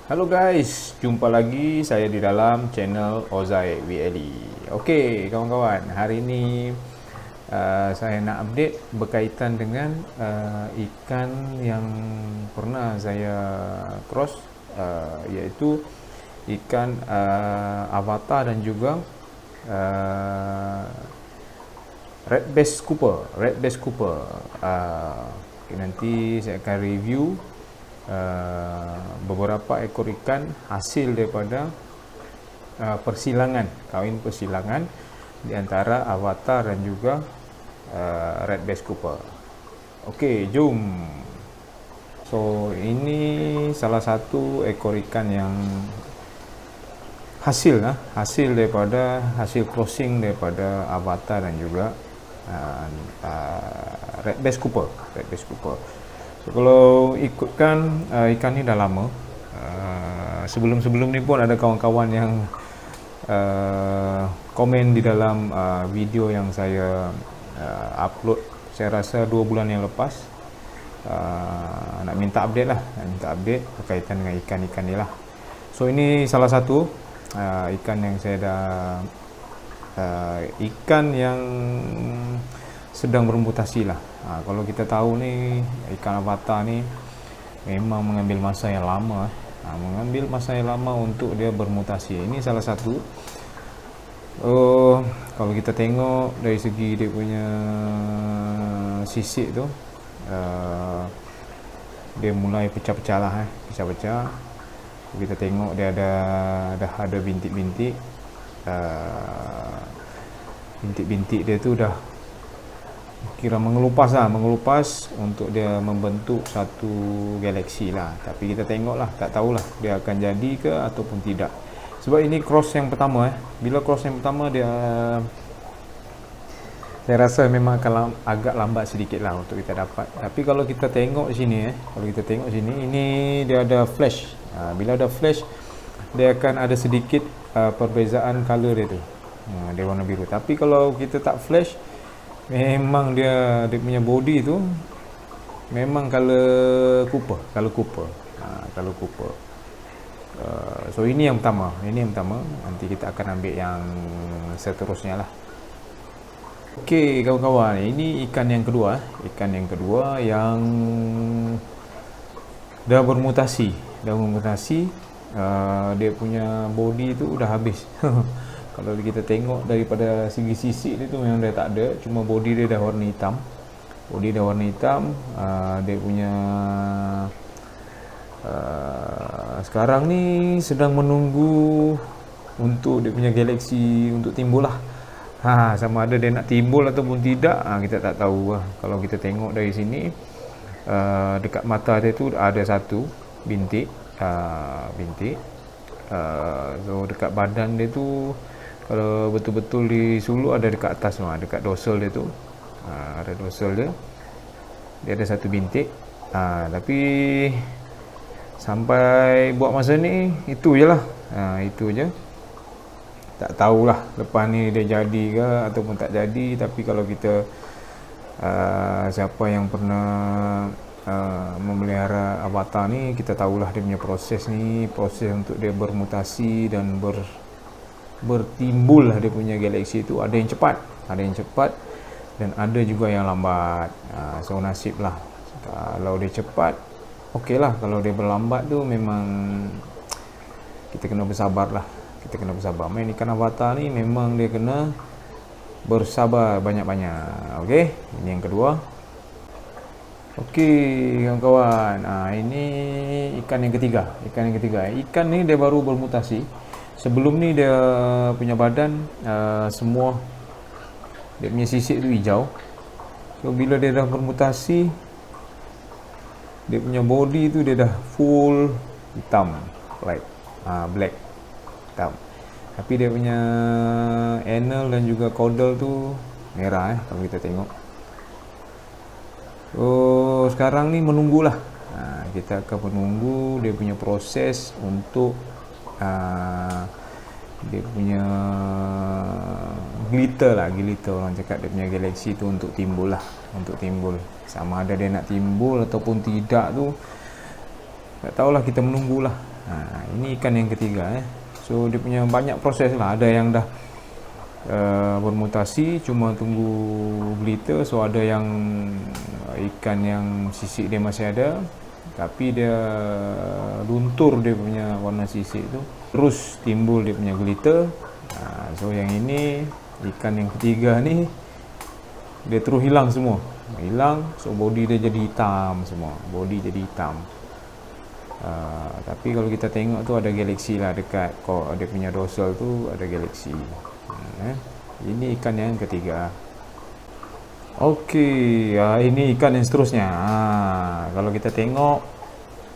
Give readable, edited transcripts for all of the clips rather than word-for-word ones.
Halo guys, jumpa lagi saya di dalam channel Ozai WLE. Okey, kawan-kawan, hari ini saya nak update berkaitan dengan ikan yang pernah saya cross, iaitu ikan avatar dan juga uh, red bass Cooper. Okay, nanti saya akan review beberapa ekor ikan hasil daripada persilangan, kawin persilangan di antara avatar dan juga red bass Cooper. Okey, jom. So, ini salah satu ekor ikan yang hasil daripada hasil crossing daripada avatar dan juga red bass Cooper. So, kalau ikutkan ikan ni dah lama. Sebelum-sebelum ni pun ada kawan-kawan yang komen di dalam video yang saya upload, saya rasa 2 bulan yang lepas. Nak minta update berkaitan dengan ikan-ikan ni lah. So, ini salah satu ikan yang saya dah ikan yang sedang bermutasi lah. Kalau kita tahu ni, ikan avatar ni memang mengambil masa yang lama, untuk dia bermutasi. Ini salah satu. Kalau kita tengok dari segi dia punya sisik tu, dia mulai pecah-pecah lah, pecah-pecah. Kita tengok dia dah ada bintik-bintik. Bintik-bintik dia tu dah kira mengelupas untuk dia membentuk satu galaksi lah. Tapi kita tengok lah, tak tahulah dia akan jadi ke ataupun tidak. Sebab ini cross yang pertama. Bila cross yang pertama dia, saya rasa memang akan agak lambat sedikit lah untuk kita dapat. Tapi kalau kita tengok sini, ini dia ada flash. Bila ada flash, dia akan ada sedikit perbezaan color dia tu. Dia warna biru. Tapi kalau kita tak flash, memang dia punya body tu memang color Cooper. So ini yang pertama. Nanti kita akan ambil yang seterusnya lah. Okey kawan-kawan, ini ikan yang kedua yang dah bermutasi. Dia punya body tu dah habis. Kalau kita tengok daripada segi sisik dia tu memang dah tak ada, cuma body dia dah warna hitam. Dia punya sekarang ni sedang menunggu untuk dia punya galaksi untuk timbul lah. Sama ada dia nak timbul ataupun tidak, kita tak tahu lah. Kalau kita tengok dari sini, dekat mata dia tu ada satu bintik. So dekat badan dia tu, kalau betul-betul di sulu ada dekat atas, dekat dorsal dia tu, ada dorsal dia ada satu bintik. Tapi sampai buat masa ni itu je lah. Itu je, tak tahulah lepas ni dia jadi ke ataupun tak jadi. Tapi kalau kita siapa yang pernah memelihara avatar ni, kita tahulah dia punya proses untuk dia bermutasi dan bertimbul lah dia punya galaksi itu. Ada yang cepat dan ada juga yang lambat. So nasib lah. Kalau dia cepat, okey lah. Kalau dia berlambat tu memang kita kena bersabar lah. Main ikan avatar ni memang dia kena bersabar banyak-banyak. Okey, ini yang kedua. Okey kawan-kawan, ini ikan yang ketiga. Ikan ni dia baru bermutasi. Sebelum ni dia punya badan semua, dia punya sisik tu hijau. So bila dia dah bermutasi, dia punya body tu dia dah full hitam, black hitam. Tapi dia punya anal dan juga caudal tu merah kalau kita tengok. So sekarang ni menunggulah. Kita akan menunggu dia punya proses untuk dia punya glitter orang cakap, dia punya galaksi tu untuk timbul. Sama ada dia nak timbul ataupun tidak tu tak tahulah, kita menunggulah. Ini ikan yang ketiga. So dia punya banyak proses lah. Ada yang dah bermutasi, cuma tunggu glitter. So ada yang ikan yang sisik dia masih ada, tapi dia luntur dia punya warna sisik tu, terus timbul dia punya glitter. So yang ini ikan yang ketiga ni dia terus hilang semua, so body dia jadi hitam semua, body jadi hitam. Tapi kalau kita tengok tu ada galaksi lah dekat dia punya dorsal tu, ada galaksi. Ini ikan yang ketiga. Okey, ini ikan yang seterusnya. Kalau kita tengok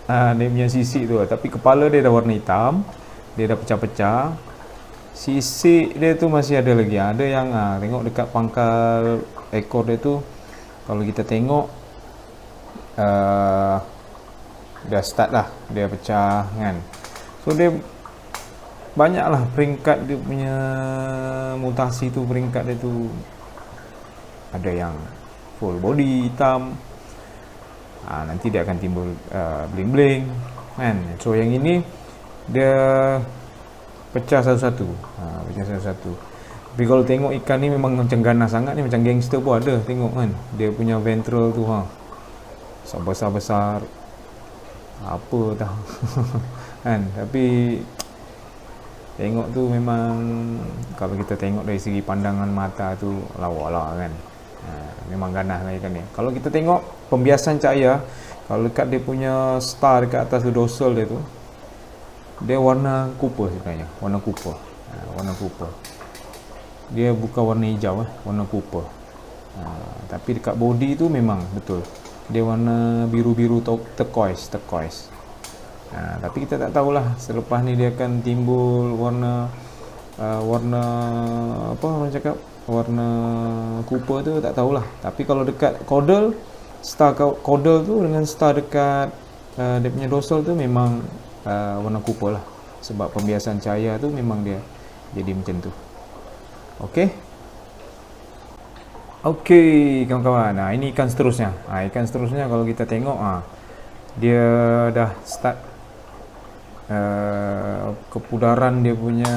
dia punya sisik tu, tapi kepala dia dah warna hitam, dia dah pecah-pecah. Sisik dia tu masih ada lagi. Ada yang tengok dekat pangkal ekor dia tu, kalau kita tengok dah start lah, dia pecah kan. So dia banyaklah peringkat dia punya mutasi tu, peringkat dia tu ada yang full body hitam, nanti dia akan timbul bling-bling kan. So yang ini dia pecah satu-satu, pecah satu-satu. Tapi kalau tengok ikan ni memang macam ganas sangat ni, macam gangster pun ada, tengok kan dia punya ventral tu besar-besar apa dah kan. Tapi tengok tu memang, kalau kita tengok dari segi pandangan mata tu lawak lah kan. Memang ganas lah ikan ni. Kalau kita tengok pembiasan cahaya, kalau dekat dia punya star dekat atas tu, dorsal dia tu, dia warna copper sebenarnya, warna copper. Warna copper. Dia bukan warna hijau, warna copper. Tapi dekat body tu memang betul dia warna biru-biru turquoise. Tapi kita tak tahulah selepas ni dia akan timbul warna apa orang cakap, warna copper tu tak tahulah. Tapi kalau dekat caudal, star caudal tu dengan star dekat dia punya dorsal tu memang warna copper lah, sebab pembiasan cahaya tu memang dia jadi macam tu. Okey kawan-kawan, ini ikan seterusnya. Ikan seterusnya kalau kita tengok, dia dah start kepudaran dia punya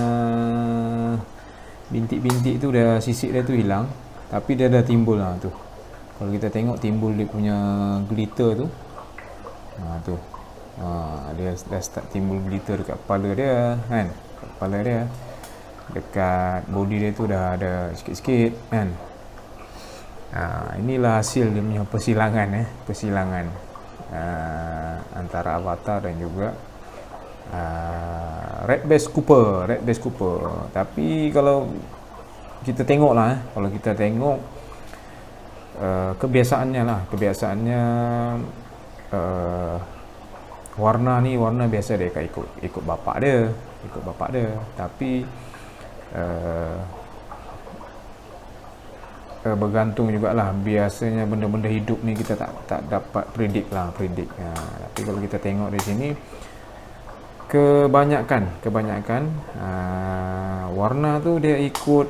bintik-bintik tu, dah sisik dia tu hilang, tapi dia dah timbul tu. Kalau kita tengok timbul dia punya glitter tu, dia dah start timbul glitter dekat kepala dia kan, dekat kepala dia, dekat body dia tu dah ada sikit-sikit kan. Inilah hasil dia punya persilangan antara avatar dan juga red breast Cooper. Tapi kalau kita tengok lah, kalau kita tengok kebiasaannya warna ni warna biasa dia ikut bapak dia, tapi bergantung jugalah. Biasanya benda-benda hidup ni kita tak dapat predict. Tapi kalau kita tengok di sini, kebanyakan warna tu dia ikut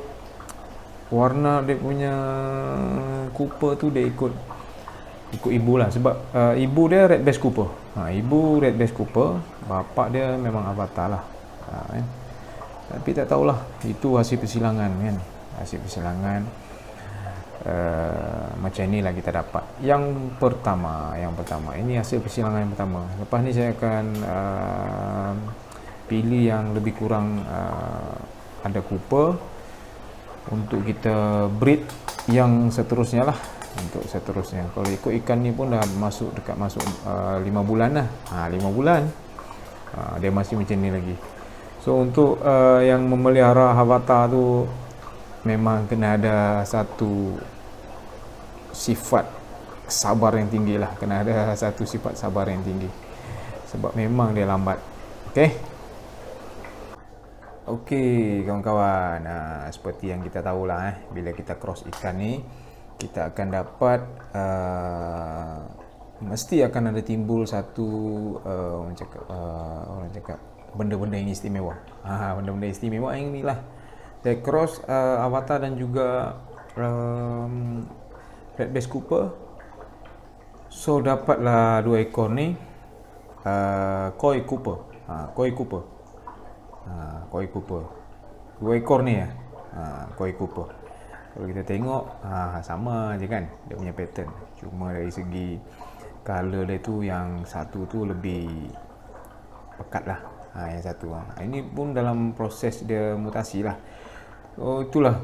warna dia punya Cooper tu, dia ikut ibu lah, sebab ibu dia red breast Cooper. Ibu red breast Cooper, bapak dia memang avatar lah. Tapi tak tahulah, itu hasil persilangan kan, macam inilah kita dapat. Yang pertama ini hasil persilangan yang pertama. Lepas ni saya akan pilih yang lebih kurang ada Cooper untuk kita breed yang seterusnya lah. Kalau ikut ikan ni pun dah masuk 5 bulan lah. 5 bulan dia masih macam ni lagi. So untuk yang memelihara avatar tu memang kena ada satu sifat sabar yang tinggi lah, sebab memang dia lambat. Okey kawan-kawan, seperti yang kita tahulah, bila kita cross ikan ni, kita akan dapat mesti akan ada timbul satu orang cakap benda-benda yang istimewa. Benda-benda istimewa yang inilah dia cross avatar dan juga red breast Cooper. So dapatlah 2 ekor ni koi Cooper. Koi Cooper. Koi Cooper. 2 ekor ni ya. Koi Cooper. Kalau kita tengok sama je kan dia punya pattern. Cuma dari segi color dia tu yang satu tu lebih pekat lah. Yang satu. Ini pun dalam proses dia mutasi lah. Itulah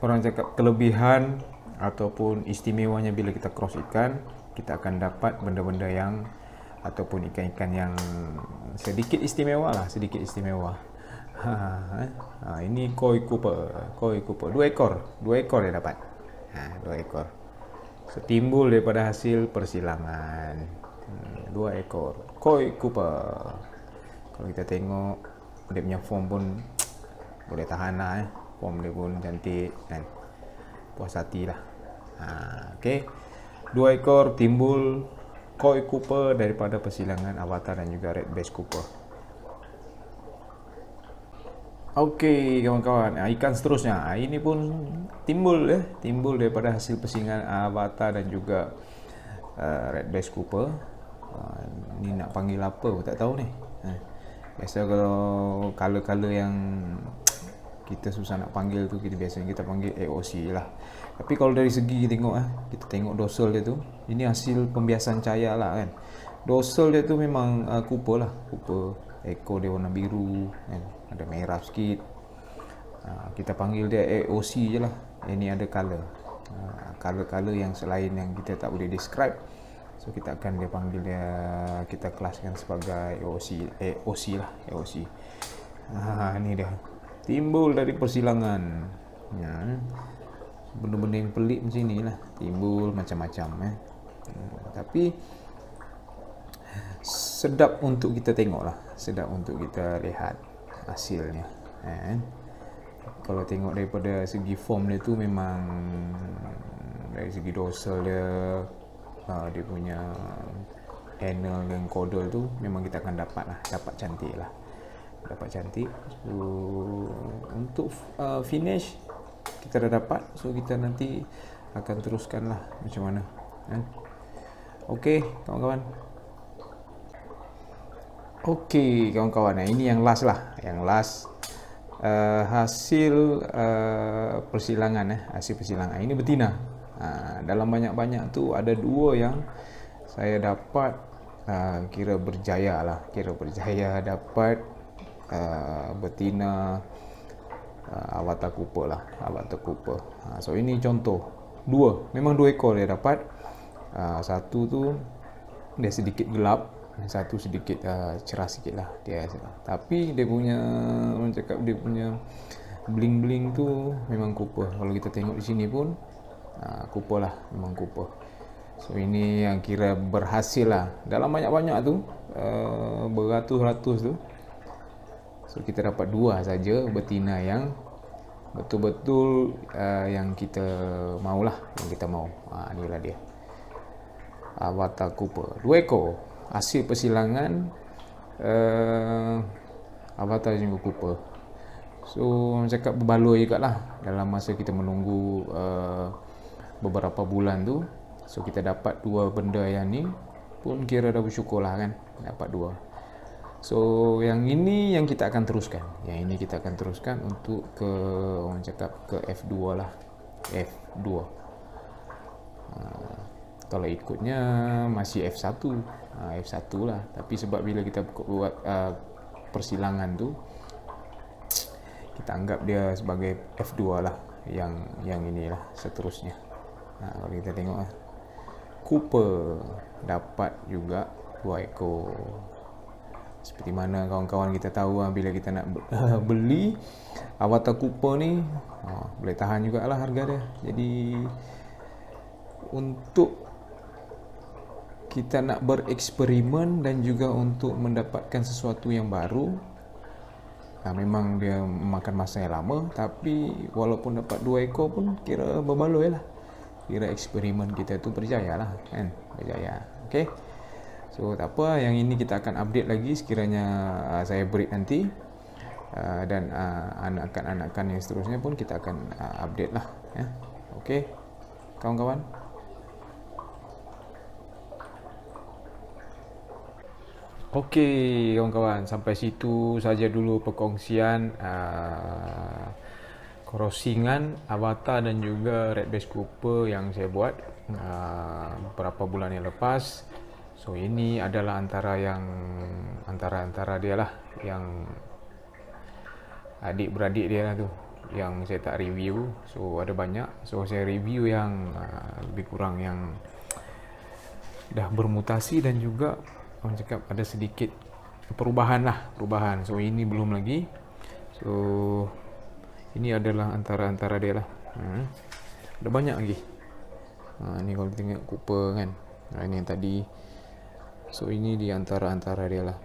orang cakap kelebihan ataupun istimewanya bila kita cross ikan, kita akan dapat benda-benda yang ataupun ikan-ikan yang sedikit istimewa lah, sedikit istimewa. Ini Koi Cooper, 2 ekor dia dapat. 2 ekor. So, timbul daripada hasil persilangan. 2 ekor Koi Cooper. Kalau kita tengok dia punya form pun boleh tahan lah. Form dia pun cantik kan. Puas hati lah. Okay. 2 ekor timbul Koi Cooper daripada persilangan Avatar dan juga Red Bass Cooper. Okey kawan-kawan, ikan seterusnya ini pun timbul daripada hasil persilangan Avatar dan juga Red Bass Cooper. Ni nak panggil apa pun tak tahu ni. Biasa kalau color-color yang kita susah nak panggil tu, biasanya kita panggil AOC lah. Tapi kalau dari segi kita tengok dorsal dia tu, ini hasil pembiasan cahaya lah kan. Dorsal dia tu memang Cooper lah, Cooper. Ekor dia warna biru kan, ada merah sikit. Kita panggil dia AOC je lah. Ini ada color, color yang selain yang kita tak boleh describe. So kita akan dia panggil dia, kita kelaskan sebagai AOC lah, AOC. Ini dia timbul dari persilangan. Benda-benda yang pelik macam ni lah timbul macam-macam tapi sedap untuk kita tengok lah, sedap untuk kita lihat hasilnya Kalau tengok daripada segi form dia tu, memang dari segi dorsal dia, dia punya anal dan caudal tu memang kita akan dapat cantik lah, dapat cantik. So untuk finish kita dah dapat, so kita nanti akan teruskan lah macam mana Okey kawan-kawan. Okey kawan-kawan, ini yang last lah, yang last hasil persilangan hasil persilangan ini betina. Dalam banyak-banyak tu ada 2 yang saya dapat kira berjaya dapat betina Avatar Cooper lah, Avatar Cooper. So ini contoh 2, memang 2 ekor dia dapat. Satu tu dia sedikit gelap, satu sedikit cerah sikit lah dia. Tapi dia punya, orang cakap dia punya bling-bling tu memang Cooper. Kalau kita tengok di sini pun Cooper lah, memang Cooper. So ini yang kira berhasil lah. Dalam banyak-banyak tu, beratus-ratus tu, so kita dapat 2 saja betina yang betul-betul yang kita maulah, yang kita mau. Inilah dia Avatar Cooper, 2 ekor hasil persilangan Avatar dan juga Cooper. So orang cakap berbaloi jugalah dalam masa kita menunggu beberapa bulan tu. So kita dapat 2 benda yang ni pun kira dah bersyukur lah kan, dapat 2. So yang ini yang kita akan teruskan, untuk ke, orang cakap ke F2 lah, F2. Kalau ikutnya masih F1 lah, tapi sebab bila kita buat persilangan tu, kita anggap dia sebagai F2 lah, yang inilah seterusnya. Kalau kita tengok Cooper dapat juga 2 ekor. Seperti mana kawan-kawan kita tahu, bila kita nak beli Avatar Cooper ni, boleh tahan jugalah harga dia. Jadi untuk kita nak bereksperimen dan juga untuk mendapatkan sesuatu yang baru, memang dia memakan masa yang lama. Tapi walaupun dapat 2 ekor pun kira berbaloi lah, kira eksperimen kita tu berjaya lah kan, berjaya. Okay, so tak apa, yang ini kita akan update lagi sekiranya saya breed nanti, dan anakan-anakan yang seterusnya pun kita akan update lah ya. Okay kawan-kawan. Okey kawan-kawan, sampai situ saja dulu perkongsian crossingan avatar dan juga red base Cooper yang saya buat beberapa bulan yang lepas. So ini adalah antara dia lah, yang adik-beradik dia lah tu, yang saya tak review. So ada banyak, so saya review yang lebih kurang yang dah bermutasi dan juga orang cakap ada sedikit perubahan. So ini belum lagi. So ini adalah antara dia lah. Ada banyak lagi. Ni kalau tengok Cooper kan, ini yang tadi. So ini di antara dia lah.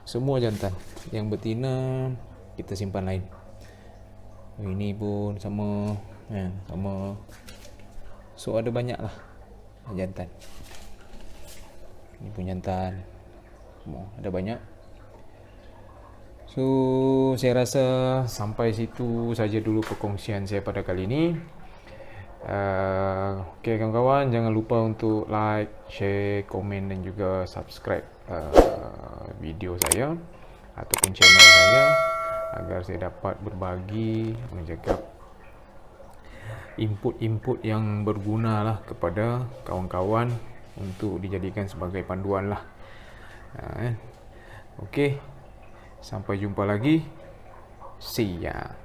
Semua jantan. Yang betina kita simpan lain. Ini pun sama, sama. So ada banyak lah jantan. Ini pun jantan. Semua ada banyak. So saya rasa sampai situ saja dulu perkongsian saya pada kali ini. Okay kawan-kawan, jangan lupa untuk like, share, komen dan juga subscribe video saya ataupun channel saya, agar saya dapat berbagi, menjaga input-input yang berguna lah kepada kawan-kawan untuk dijadikan sebagai panduan lah. Okey, sampai jumpa lagi. See ya.